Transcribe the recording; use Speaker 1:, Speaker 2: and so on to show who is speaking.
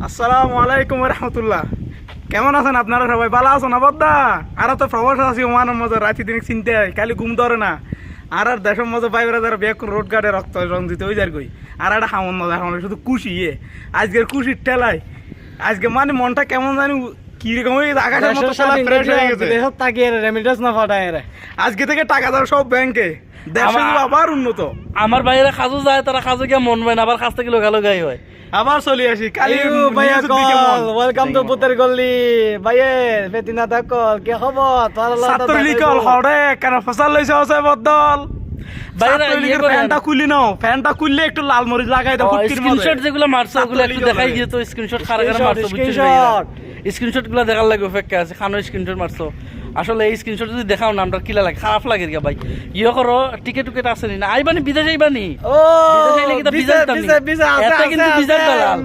Speaker 1: আসসালামু আলাইকুম রহমতুল্লাহ। কেমন আছেন আপনারা সবাই? ভালো আছেন আবদ্দা? আর তো প্রবাস আছি ওমানের মধ্যে, রাতি দিন চিনতে হয়, খালি ঘুম ধরে না। আর দেশের মধ্যে বাইরে যারা বেকুন রোড গার্ডে রক্ত রং দিতে ওই যার কই। আর একটা হামন মজা এখন শুধু খুশি আজকের খুশির ঠেলায় আজকে মানে মনটা কেমন জানি কিরকম হয়ে গেছে, আকাশের মতো সালা ফ্রেশ হয়ে গেছে। আজকে থেকে টাকা দাও সব ব্যাংকে, দেশে আবার উন্নত।
Speaker 2: আমার বাইরে খাজু যায়, তারা খাজু গিয়ে মন হয় না, আবার কাছ থেকে লোকালোকাই হয়।
Speaker 1: আবার চলে আসি কালি
Speaker 3: ভাইয়া কল ওয়েলকাম টু পুতের গল্লি ভাইয়ে বেতিনা দা কল কি খবর তোর
Speaker 1: ছাত্রলীগল হরে কেন ফসল লইছে আছে বদল
Speaker 2: বাইরে
Speaker 1: ছাত্রলীগের ফ্যানটা খুলি নাও, ফ্যানটা খুললে একটু লাল মরিচ লাগাই দাও ফুটকির মধ্যে।
Speaker 2: স্ক্রিনশট যেগুলো মারছো ওগুলো একটু দেখাই গিয়ে তো স্ক্রিনশট কারা কারা মারছো স্ক্রিনশট গুলো দেখার লাগে অপেক্ষা আছে। খানো স্ক্রিনশট মারছো, আসলে এই স্ক্রিনশট যদি দেখাও না আমরা কিলা লাগে, খারাপ লাগে রে ভাই। ইয়ে করো টিকেট টুকেট আছে না, আইবানি বিদেশ আইবানি,
Speaker 3: ও
Speaker 2: বিদেশ আইলে কি তা বিদেশ দাম নি,
Speaker 3: বিজা
Speaker 2: এটা কিন্তু বিদেশ দালাল।